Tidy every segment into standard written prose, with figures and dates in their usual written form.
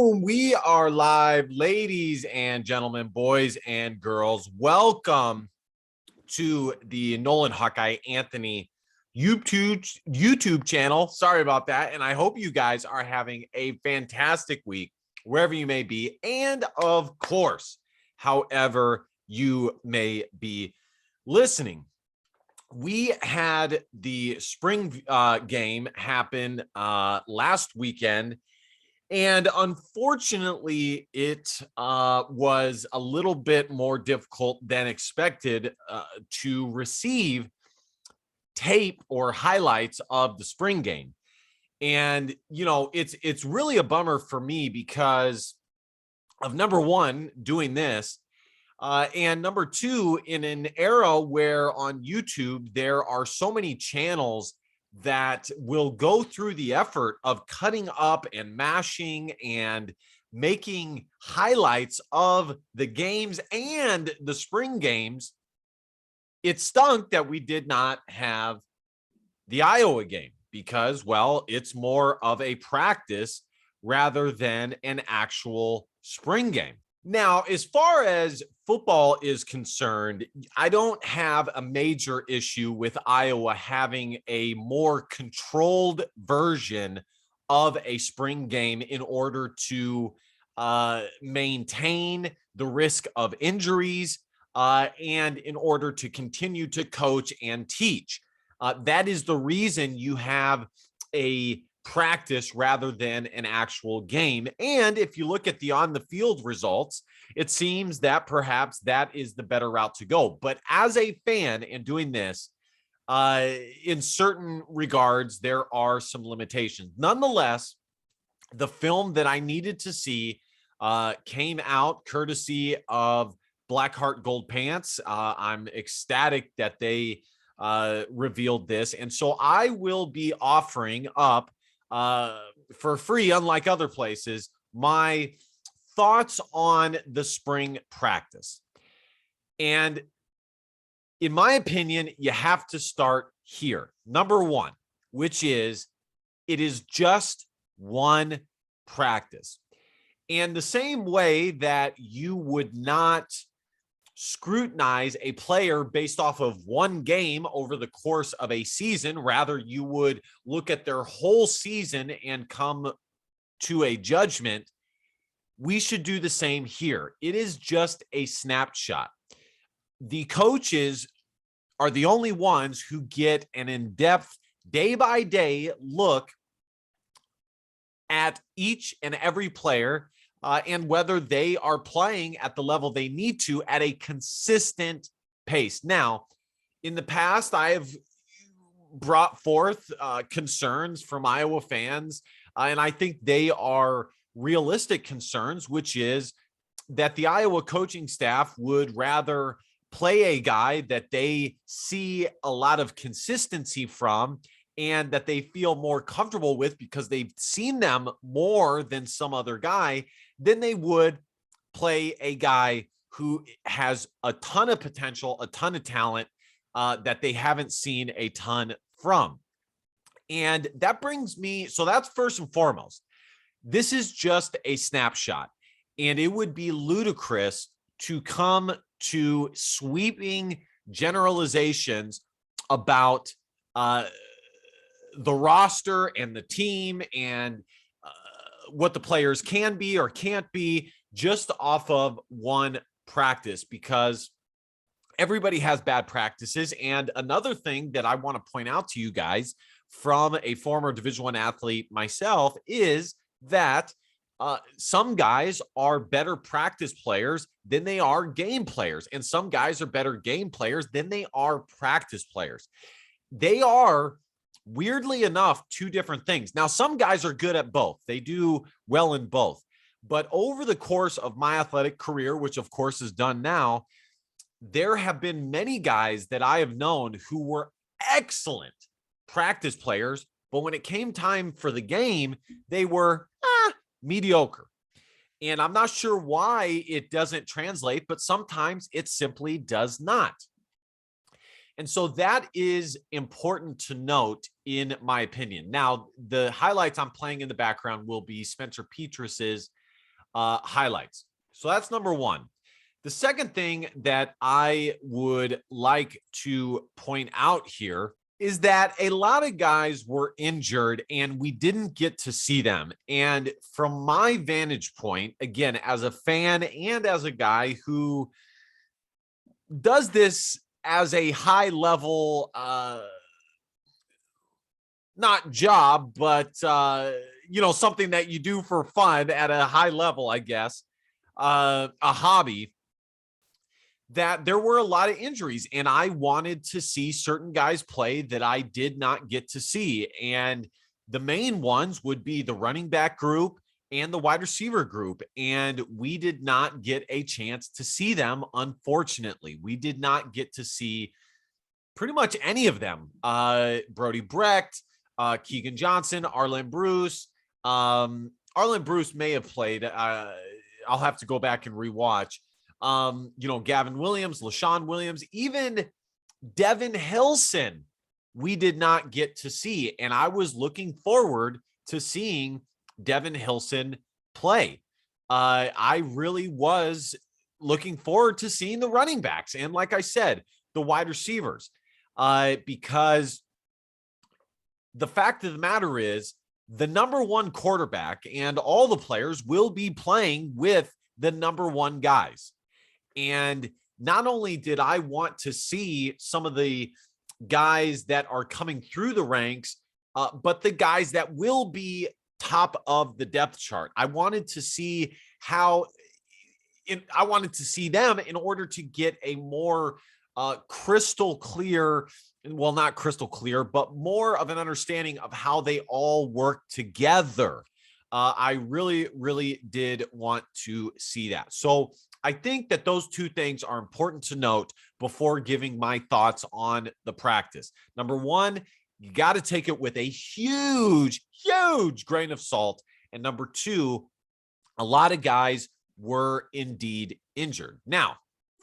Boom! We are live, ladies and gentlemen, boys and girls. Welcome to the Nolan Hawkeye Anthony YouTube channel. Sorry about that. And I hope you guys are having a fantastic week wherever you may be. And of course, however you may be listening. We had the spring game happen last weekend. And unfortunately, it was a little bit more difficult than expected to receive tape or highlights of the spring game. And, you know, it's really a bummer for me because of number one, doing this, and number two, in an era where on YouTube, there are so many channels that will go through the effort of cutting up and mashing and making highlights of the games and the spring games. It stunk that we did not have the Iowa game because, well, it's more of a practice rather than an actual spring game. Now, as far as football is concerned, I don't have a major issue with Iowa having a more controlled version of a spring game in order to maintain the risk of injuries and in order to continue to coach and teach. That is the reason you have a practice rather than an actual game. And if you look at the on the field results, it seems that perhaps that is the better route to go. But as a fan and doing this, in certain regards, there are some limitations. Nonetheless, the film that I needed to see came out courtesy of Blackheart Gold Pants. I'm ecstatic that they revealed this. And so I will be offering up for free, unlike other places, my thoughts on the spring practice. And in my opinion, you have to start here. Number one, which is it is just one practice. And the same way that you would not scrutinize a player based off of one game over the course of a season. Rather, you would look at their whole season and come to a judgment. We should do the same here. It is just a snapshot. The coaches are the only ones who get an in-depth, day-by-day look at each and every player and whether they are playing at the level they need to at a consistent pace. Now, in the past, I have brought forth concerns from Iowa fans, and I think they are realistic concerns, which is that the Iowa coaching staff would rather play a guy that they see a lot of consistency from and that they feel more comfortable with because they've seen them more than some other guy, then they would play a guy who has a ton of potential, a ton of talent that they haven't seen a ton from. And that brings me, so that's first and foremost. This is just a snapshot, and it would be ludicrous to come to sweeping generalizations about the roster and the team and what the players can be or can't be just off of one practice, because everybody has bad practices. And another thing that I want to point out to you guys from a former Division I athlete myself is that some guys are better practice players than they are game players. And some guys are better game players than they are practice players. They are, weirdly enough, two different things. Now, some guys are good at both. They do well in both. But over the course of my athletic career, which of course is done now, there have been many guys that I have known who were excellent practice players, but when it came time for the game, they were mediocre. And I'm not sure why it doesn't translate, but sometimes it simply does not. And so that is important to note, in my opinion. Now, the highlights I'm playing in the background will be Spencer Petrus's highlights. So that's number one. The second thing that I would like to point out here is that a lot of guys were injured and we didn't get to see them. And from my vantage point, again, as a fan and as a guy who does this as a high level, not job, but, something that you do for fun at a high level, I guess, a hobby, that there were a lot of injuries and I wanted to see certain guys play that I did not get to see. And the main ones would be the running back group and the wide receiver group. And we did not get a chance to see them. Unfortunately, we did not get to see pretty much any of them. Brody Brecht, Keegan Johnson, Arlen Bruce. Arlen Bruce may have played. I'll have to go back and rewatch. Gavin Williams, LaShawn Williams, even Devin Hilson, we did not get to see. And I was looking forward to seeing Devin Hilson play. I really was looking forward to seeing the running backs. And like I said, the wide receivers, because the fact of the matter is the number one quarterback and all the players will be playing with the number one guys. And not only did I want to see some of the guys that are coming through the ranks, but the guys that will be top of the depth chart. I wanted to see I wanted to see them in order to get a more crystal clear, well, not crystal clear, but more of an understanding of how they all work together. I really, really did want to see that. So I think that those two things are important to note before giving my thoughts on the practice. Number one, you got to take it with a huge, huge grain of salt. And number two, a lot of guys were indeed injured. Now,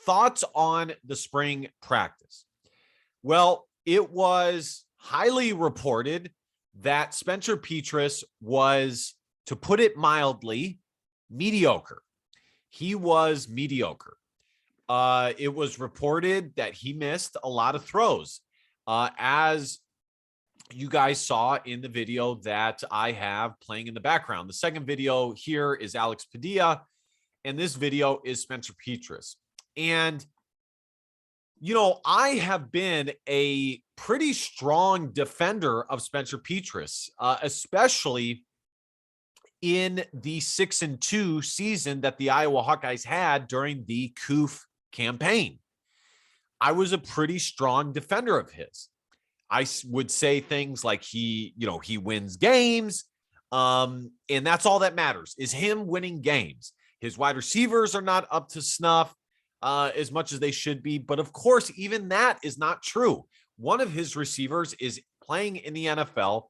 thoughts on the spring practice. Well, it was highly reported that Spencer Petras was, to put it mildly, mediocre. He was mediocre. It was reported that he missed a lot of throws. As you guys saw in the video that I have playing in the background. The second video here is Alex Padilla, and this video is Spencer Petras. And, I have been a pretty strong defender of Spencer Petras, especially in the 6-2 season that the Iowa Hawkeyes had during the Koof campaign. I was a pretty strong defender of his. I would say things like he wins games. And that's all that matters, is him winning games. His wide receivers are not up to snuff as much as they should be. But of course, even that is not true. One of his receivers is playing in the NFL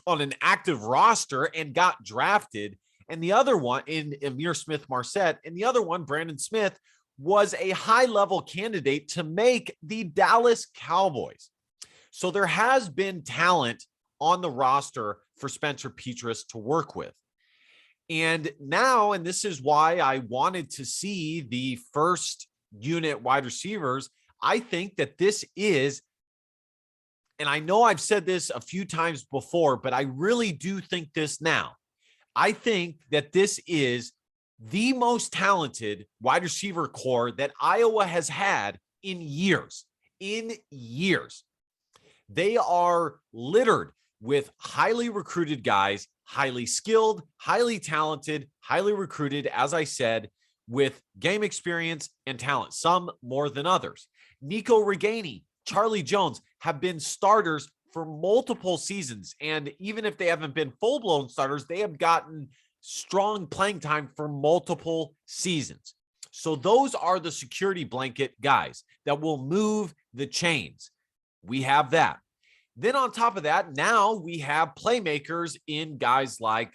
on an active roster and got drafted. And the other one in Amir Smith-Marset, and the other one, Brandon Smith, was a high-level candidate to make the Dallas Cowboys. So there has been talent on the roster for Spencer Petras to work with. And now, and this is why I wanted to see the first unit wide receivers, I think that this is, and I know I've said this a few times before, but I really do think this now. I think that this is the most talented wide receiver core that Iowa has had in years. They are littered with highly recruited guys, highly skilled, highly talented, highly recruited, as I said, with game experience and talent, some more than others. Nico Reganey, Charlie Jones have been starters for multiple seasons. And even if they haven't been full-blown starters, they have gotten strong playing time for multiple seasons. So those are the security blanket guys that will move the chains. We have that. Then on top of that, now we have playmakers in guys like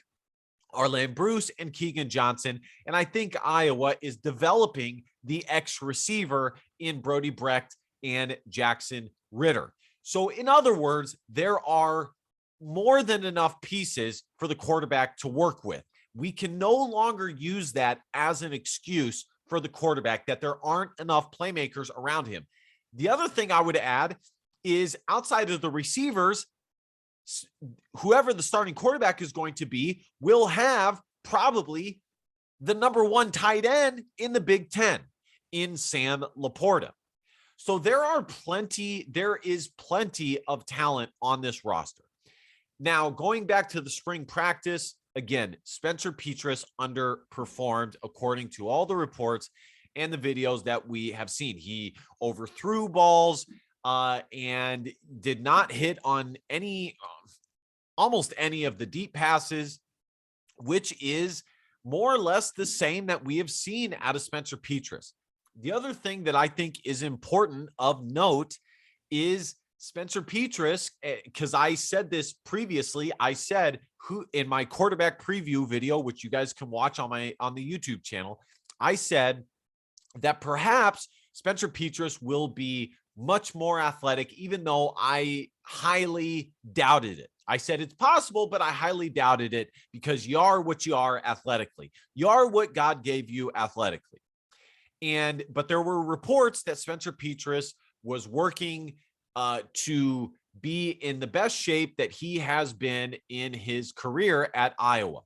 Arlen Bruce and Keegan Johnson. And I think Iowa is developing the X receiver in Brody Brecht and Jackson Ritter. So in other words, there are more than enough pieces for the quarterback to work with. We can no longer use that as an excuse for the quarterback that there aren't enough playmakers around him. The other thing I would add is outside of the receivers, whoever the starting quarterback is going to be will have probably the number one tight end in the Big Ten in Sam Laporta. So there is plenty of talent on this roster. Now, going back to the spring practice, again, Spencer Petras underperformed according to all the reports and the videos that we have seen. He overthrew balls and did not hit on almost any of the deep passes, which is more or less the same that we have seen out of Spencer Petras. The other thing that I think is important of note is Spencer Petras, because I said this previously, I said who in my quarterback preview video, which you guys can watch on the YouTube channel, I said that perhaps Spencer Petras will be much more athletic, even though I highly doubted it. I said it's possible, but I highly doubted it because you are what you are athletically. You are what God gave you athletically. But there were reports that Spencer Petras was working to be in the best shape that he has been in his career at Iowa.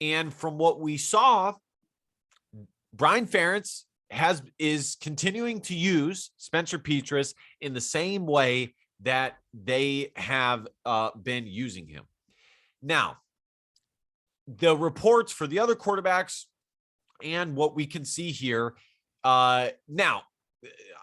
And from what we saw, Brian Ferentz is continuing to use Spencer Petras in the same way that they have been using him. Now, the reports for the other quarterbacks and what we can see here. Now,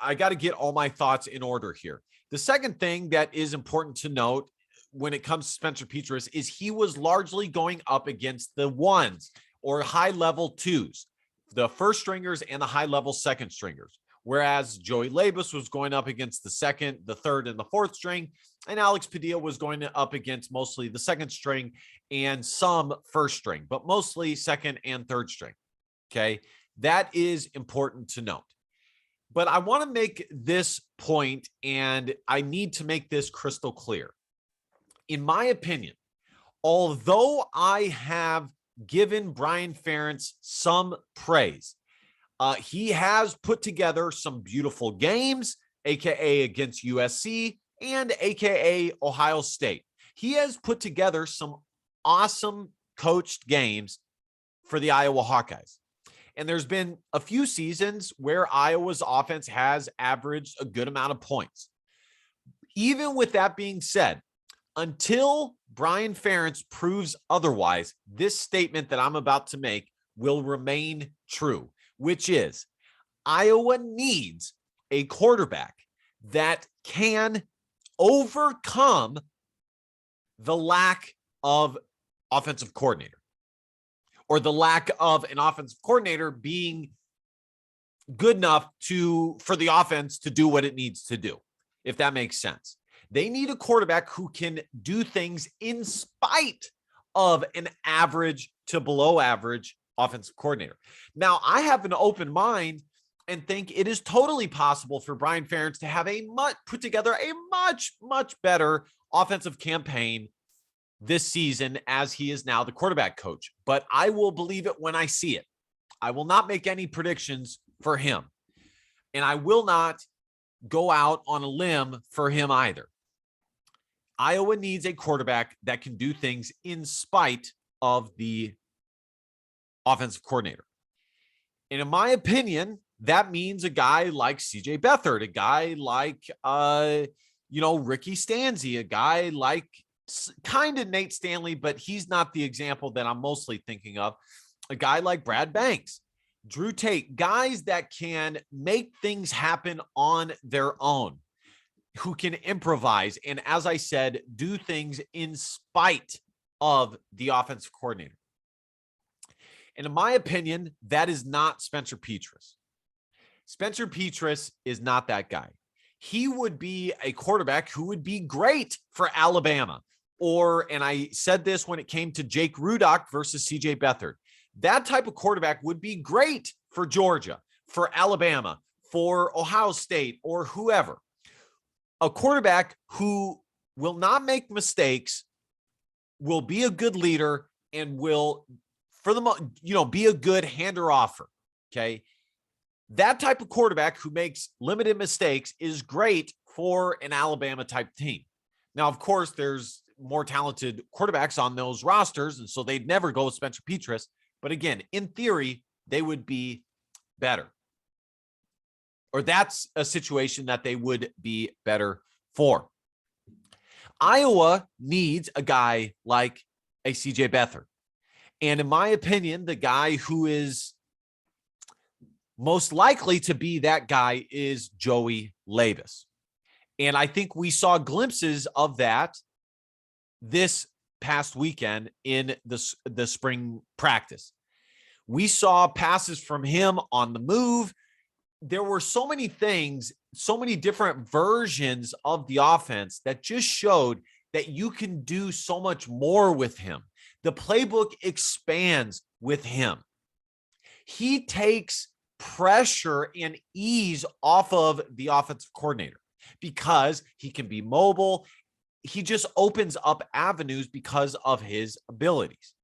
I got to get all my thoughts in order here. The second thing that is important to note when it comes to Spencer Petras is he was largely going up against the ones or high-level twos, the first stringers and the high-level second stringers, whereas Joey Labus was going up against the second, the third, and the fourth string, and Alex Padilla was going up against mostly the second string and some first string, but mostly second and third string. Okay, that is important to note. But I want to make this point, and I need to make this crystal clear. In my opinion, although I have given Brian Ferentz some praise, he has put together some beautiful games, aka against USC and aka Ohio State. He has put together some awesome coached games for the Iowa Hawkeyes. And there's been a few seasons where Iowa's offense has averaged a good amount of points. Even with that being said, until Brian Ferentz proves otherwise, this statement that I'm about to make will remain true, which is Iowa needs a quarterback that can overcome the lack of offensive coordinator, or the lack of an offensive coordinator being good enough for the offense to do what it needs to do, if that makes sense. They need a quarterback who can do things in spite of an average to below average offensive coordinator. Now, I have an open mind and think it is totally possible for Brian Ferentz to put together a much better offensive campaign this season as he is now the quarterback coach. But I will believe it when I see it. I will not make any predictions for him. And I will not go out on a limb for him either. Iowa needs a quarterback that can do things in spite of the offensive coordinator. And in my opinion, that means a guy like CJ Beathard, a guy like, Ricky Stanzi, a guy like kind of Nate Stanley, but he's not the example that I'm mostly thinking of. A guy like Brad Banks, Drew Tate, guys that can make things happen on their own, who can improvise. And as I said, do things in spite of the offensive coordinator. And in my opinion, that is not Spencer Petras. Spencer Petras is not that guy. He would be a quarterback who would be great for Alabama. And I said this when it came to Jake Rudock versus CJ Beathard. That type of quarterback would be great for Georgia, for Alabama, for Ohio State, or whoever. A quarterback who will not make mistakes, will be a good leader, and will for the be a good hander offer. Okay. That type of quarterback who makes limited mistakes is great for an Alabama type team. Now, of course, there's more talented quarterbacks on those rosters, and so they'd never go with Spencer Petras. But again, in theory, they would be better. Or that's a situation that they would be better for. Iowa needs a guy like a CJ Beathard. And in my opinion, the guy who is most likely to be that guy is Joey Labus. And I think we saw glimpses of that this past weekend in the spring practice. We saw passes from him on the move. There were so many things, so many different versions of the offense that just showed that you can do so much more with him. The playbook expands with him. He takes pressure and ease off of the offensive coordinator because he can be mobile. He just opens up avenues because of his abilities.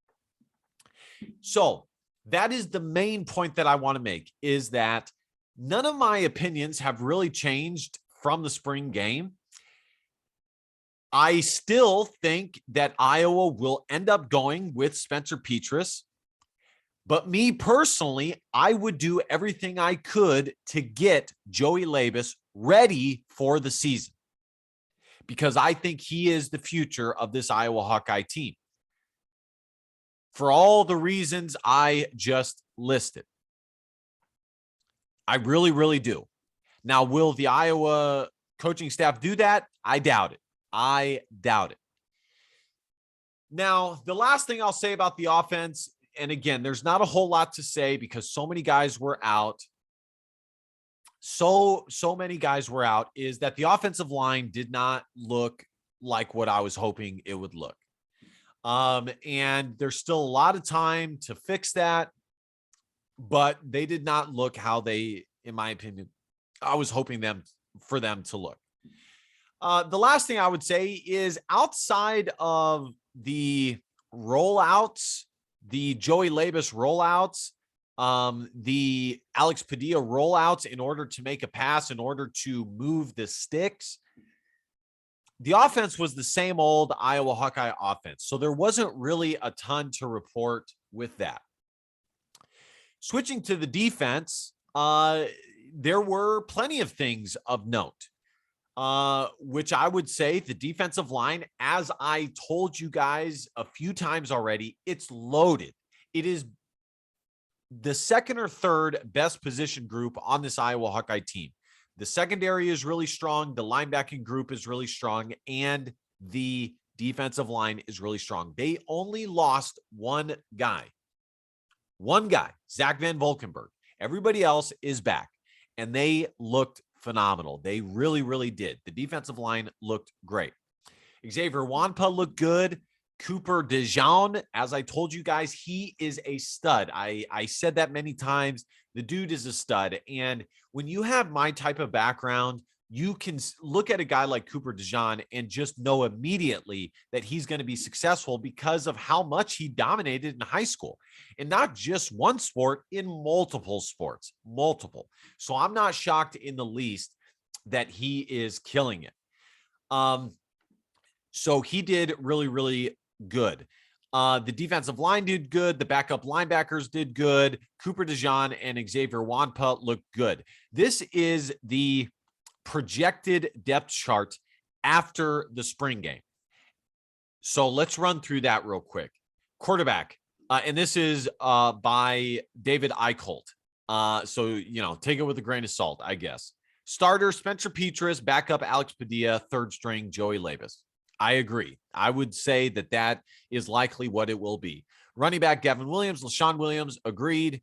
So that is the main point that I want to make, is that none of my opinions have really changed from the spring game. I still think that Iowa will end up going with Spencer Petras. But me personally, I would do everything I could to get Joey Labus ready for the season, because I think he is the future of this Iowa Hawkeye team for all the reasons I just listed. I really, really do. Now, will the Iowa coaching staff do that? I doubt it. I doubt it. Now, the last thing I'll say about the offense, and again, there's not a whole lot to say because so many guys were out. So many guys were out, is that the offensive line did not look like what I was hoping it would look. And there's still a lot of time to fix that, but they did not look how they, in my opinion, I was hoping for them to look. The last thing I would say is, outside of the rollouts, the Joey Labus rollouts, the Alex Padilla rollouts in order to make a pass, in order to move the sticks, the offense was the same old Iowa Hawkeye offense. So there wasn't really a ton to report with that. Switching to the defense, there were plenty of things of note, which I would say the defensive line, as I told you guys a few times already, it's loaded. It is the second or third best position group on this Iowa Hawkeye team. The secondary is really strong. The linebacking group is really strong. And the defensive line is really strong. They only lost one guy, Zach Van Valkenburg. Everybody else is back, and they looked phenomenal. They really, really did. The defensive line looked great. Xavier Wanpa looked good. Cooper DeJean, as I told you guys, he is a stud. I said that many times. The dude is a stud. And when you have my type of background, you can look at a guy like Cooper DeJean and just know immediately that he's going to be successful because of how much he dominated in high school. And not just one sport, in multiple sports, multiple. So I'm not shocked in the least that he is killing it. So he did really, really good. The defensive line did good. The backup linebackers did good. Cooper DeJean and Xavier Wanpa looked good. This is the projected depth chart after the spring game. So let's run through that real quick. Quarterback, and this is by David Eichholt. So, take it with a grain of salt, I guess. Starter, Spencer Petras. Backup, Alex Padilla. Third string, Joey Labus. I agree. I would say that is likely what it will be. Running back, Gavin Williams. LaShawn Williams, agreed.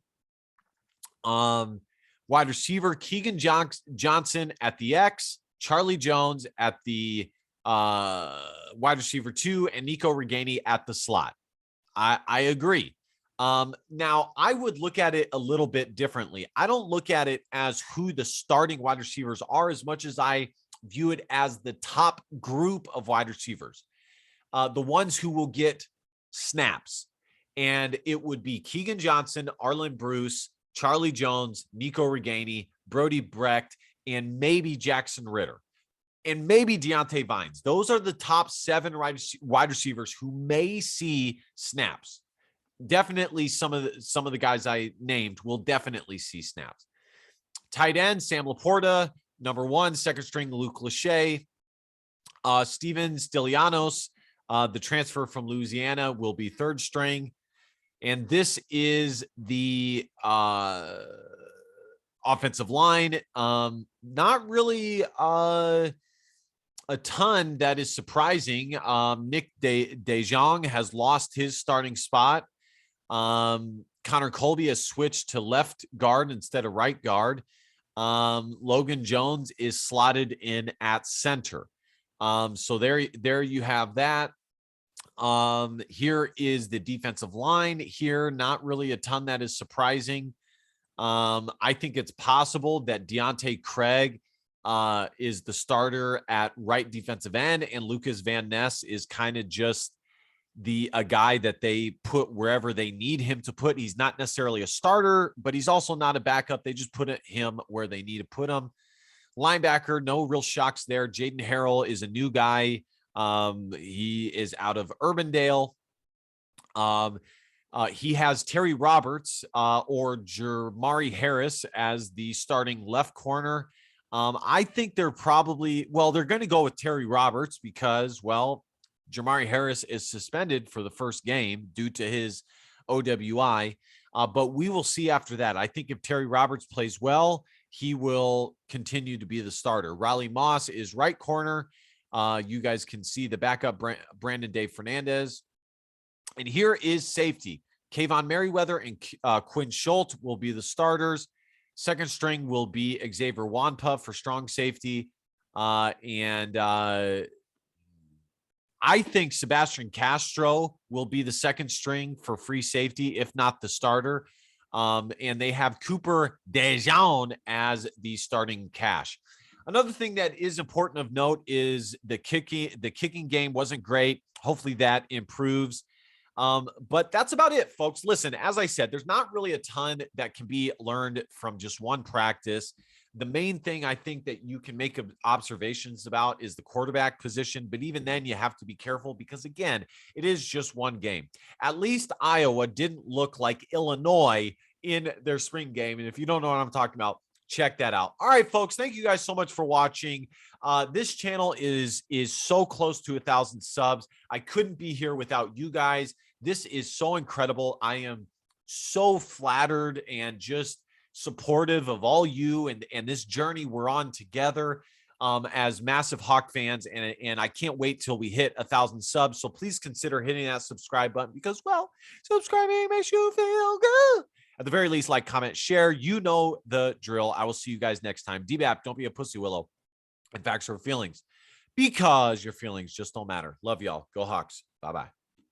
Wide receiver, Keegan Johnson at the X. Charlie Jones at the wide receiver 2. And Nico Reganey at the slot. I agree. Now, I would look at it a little bit differently. I don't look at it as who the starting wide receivers are as much as I view it as the top group of wide receivers, the ones who will get snaps. And it would be Keegan Johnson, Arlen Bruce, Charlie Jones, Nico Reganey, Brody Brecht, and maybe Jackson Ritter, and maybe Deontay Vines. Those are the top 7 wide receivers who may see snaps. Definitely some of the guys I named will definitely see snaps. Tight end, Sam Laporta, number 1, second string, Luke Lachey. Steven Stilianos, the transfer from Louisiana, will be third string. And this is the offensive line. Not really a ton that is surprising. Nick DeJong has lost his starting spot. Connor Colby has switched to left guard instead of right guard. Logan Jones is slotted in at center. So there you have that. Here is the defensive line. Here, not really a ton that is surprising. I think it's possible that Deontay Craig is the starter at right defensive end, and Lucas Van Ness is kind of just a guy that they put wherever they need him to put. He's not necessarily a starter, but he's also not a backup. They just put him where they need to put him. Linebacker, no real shocks there. Jaden Harrell is a new guy. He is out of Urbandale. He has Terry Roberts or Jermari Harris as the starting left corner. I think they're probably, they're going to go with Terry Roberts because, Jermari Harris is suspended for the first game due to his OWI. But we will see after that. I think if Terry Roberts plays well, he will continue to be the starter. Riley Moss is right corner. You guys can see the backup, Brandon Dave Fernandez. And here is safety. Kayvon Merriweather and Quinn Schultz will be the starters. Second string will be Xavier Wanpa for strong safety. I think Sebastian Castro will be the second string for free safety, if not the starter. And they have Cooper DeJean as the starting cash. Another thing that is important of note is the kicking game wasn't great. Hopefully that improves. But that's about it, folks. Listen, as I said, there's not really a ton that can be learned from just one practice. The main thing I think that you can make observations about is the quarterback position. But even then, you have to be careful because, again, it is just one game. At least Iowa didn't look like Illinois in their spring game. And if you don't know what I'm talking about, check that out. All right, folks, thank you guys so much for watching. This channel is so close to 1,000 subs. I couldn't be here without you guys. This is so incredible. I am so flattered and just supportive of all you and this journey we're on together as massive Hawk fans. And I can't wait till we hit 1,000 subs. So please consider hitting that subscribe button because, subscribing makes you feel good. At the very least, like, comment, share. You know the drill. I will see you guys next time. DBAP, don't be a pussy willow. And facts are feelings because your feelings just don't matter. Love y'all. Go Hawks. Bye-bye.